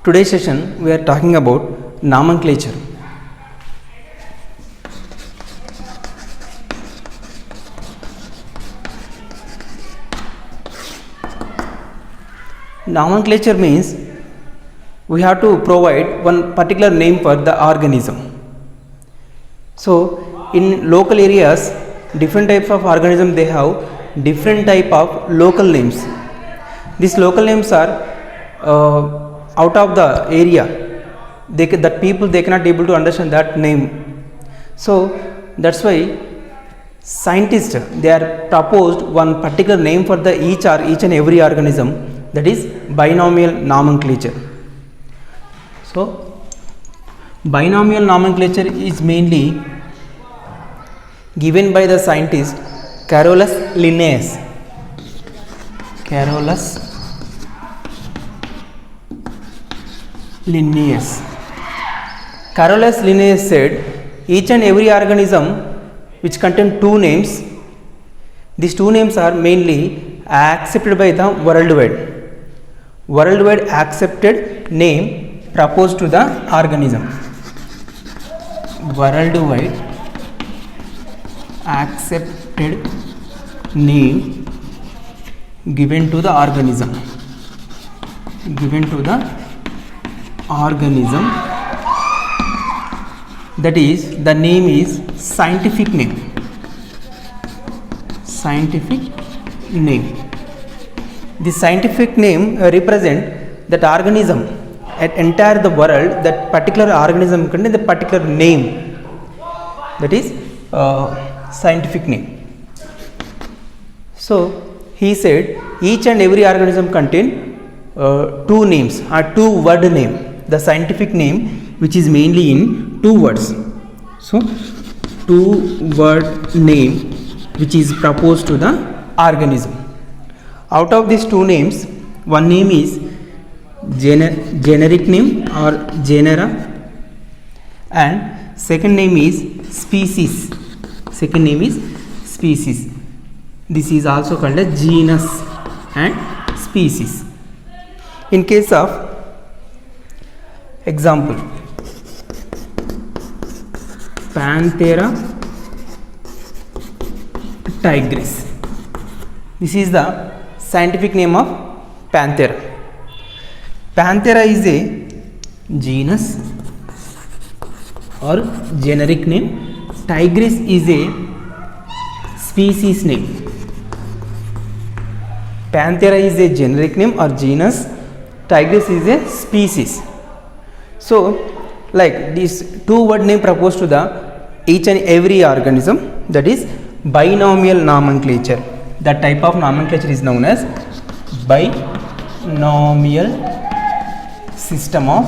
Today's session we are talking about nomenclature. Nomenclature means we have to provide one particular name for the organism. So in local areas, different types of organism, they have different type of local names. These local names are out of the area, that people they cannot able to understand that name. So that's why scientists they are proposed one particular name for the each and every organism, that is binomial nomenclature. So binomial nomenclature is mainly given by the scientist Carolus Linnaeus. Carolus Linnaeus said each and every organism which contain two names, these two names are mainly accepted by the worldwide accepted name proposed to the organism. Worldwide accepted name given to the organism, that is the name is scientific name. The scientific name represent that organism at entire the world, that particular organism contain the particular name, that is scientific name. So he said each and every organism contain two names or two word name, the scientific name which is mainly in two words. So two word name which is proposed to the organism. Out of these two names, one name is generic name or genera, and second name is species. This is also called as genus and species. In case of example, Panthera tigris. This is the scientific name of Panthera. Panthera is a genus or generic name. Tigris is a species name. Panthera is a generic name or genus. Tigris is a species. So like this two word name proposed to the each and every organism, that is binomial nomenclature. That type of nomenclature is known as binomial system of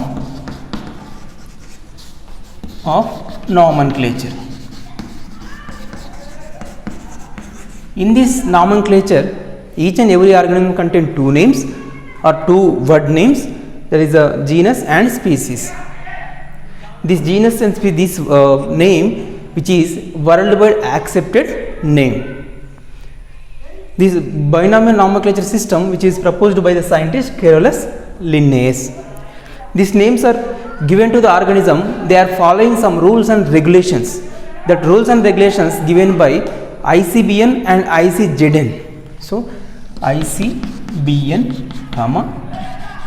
nomenclature. In this nomenclature, each and every organism contain two names or two word names, that is a genus and species. This genus and this name which is worldwide accepted name. This binomial nomenclature system which is proposed by the scientist Carolus Linnaeus. These names are given to the organism, they are following some rules and regulations. That rules and regulations given by ICBN and ICZN. So ICBN,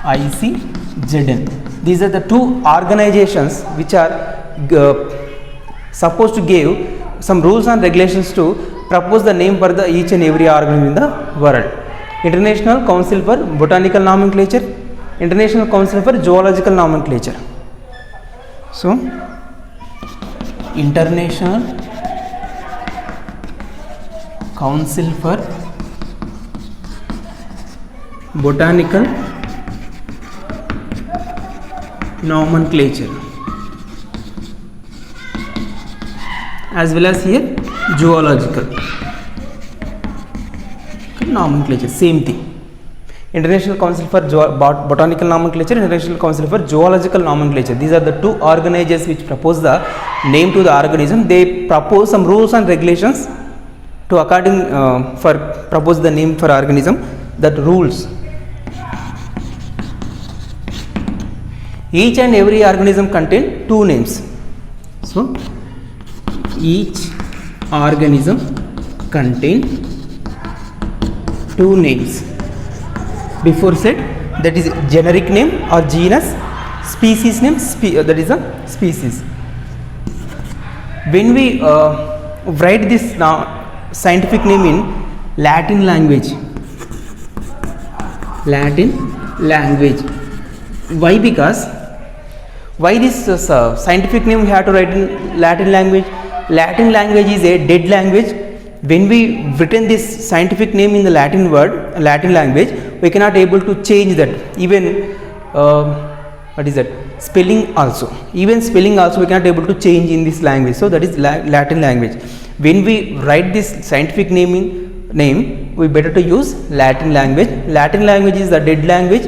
ICZN. These are the two organizations which are supposed to give some rules and regulations to propose the name for the each and every organism in the world. International Council for Botanical Nomenclature, International Council for Zoological Nomenclature. So International Council for Botanical Nomenclature, as well as here zoological nomenclature, same thing. International Council for Botanical Nomenclature, International Council for Zoological Nomenclature. These are the two organizations which propose the name to the organism. They propose some rules and regulations to propose the name for organism. That rules Each and every organism contain two names. So each organism contain two names. Before said, that is generic name or genus, species name, that is a species. When we write this now scientific name in Latin language, why? Because why this scientific name we have to write in Latin language? Latin language is a dead language. When we written this scientific name in the Latin language, we cannot able to change that. Even what is that? Spelling also. Even spelling also we cannot able to change in this language. So that is Latin language. When we write this scientific name, we better to use Latin language. Latin language is the dead language.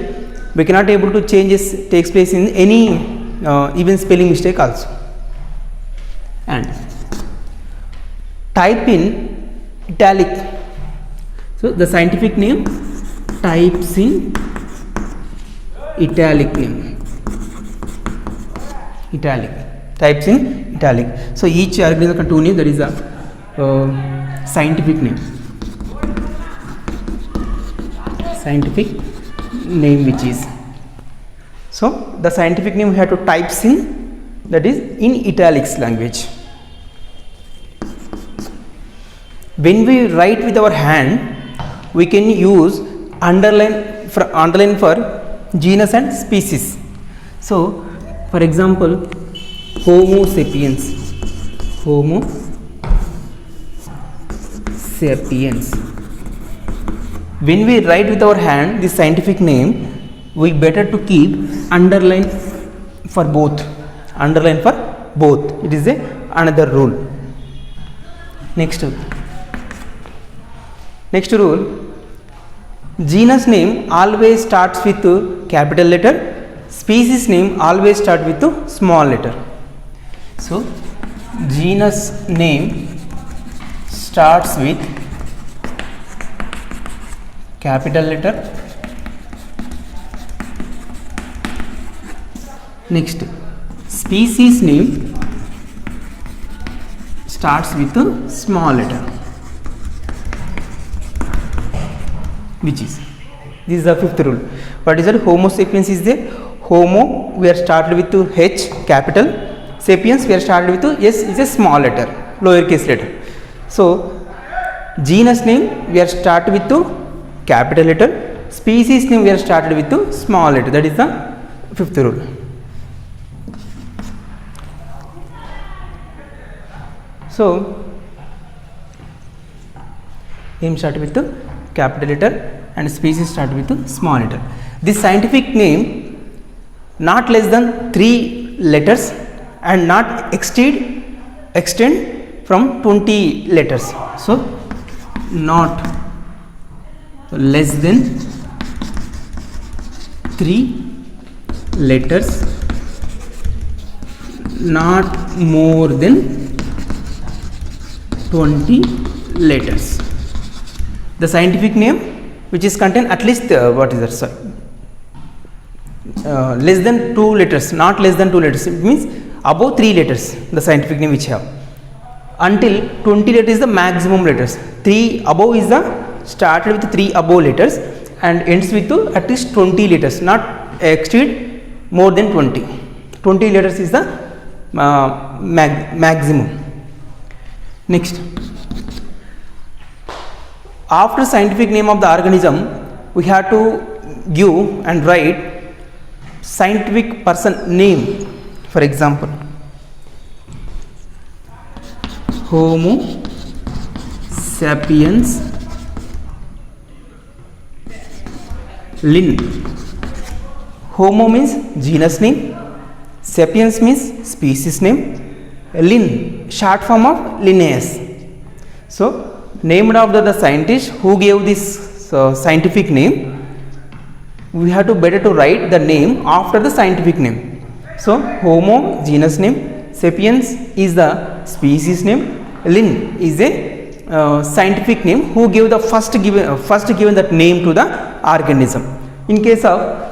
We cannot able to change this, takes place in any even spelling mistake also. And type in italic. So the scientific name types in italic name. Types in italic. So each organism can two names, that is a scientific name. Which is, so the scientific name we have to types in, that is in italics language. When we write with our hand, we can use underline for genus and species. So for example, Homo sapiens. When we write with our hand this scientific name, we better to keep underline for both. It is another rule. Next rule, genus name always starts with capital letter, species name always start with small letter. So genus name starts with capital letter. Next, species name starts with a small letter, which is, this is the fifth rule. What is that? Homo sapiens is the Homo, we are started with H capital, sapiens we are started with S is a small letter, lowercase letter. So genus name we are started with capital letter, species name we are started with small letter, that is the fifth rule. So name started with capital letter and species started with small letter. This scientific name not less than 3 letters and not extend from 20 letters. So not less than 3 letters, not more than 20 letters. The scientific name which is contain at least less than 2 letters, not less than 2 letters, it means above 3 letters the scientific name which have. Until 20 letters is the maximum letters. 3 above is the started with 3 above letters and ends with at least 20 letters, not exceed more than 20. 20 letters is the maximum. Next, after scientific name of the organism, we have to give and write scientific person name. For example, Homo sapiens lin. Homo means genus name, sapiens means species name, lin short form of Linnaeus. So named after the scientist who gave this scientific name, we have to better to write the name after the scientific name. So Homo genus name, sapiens is the species name, lin is a scientific name who gave the first given that name to the organism. In case of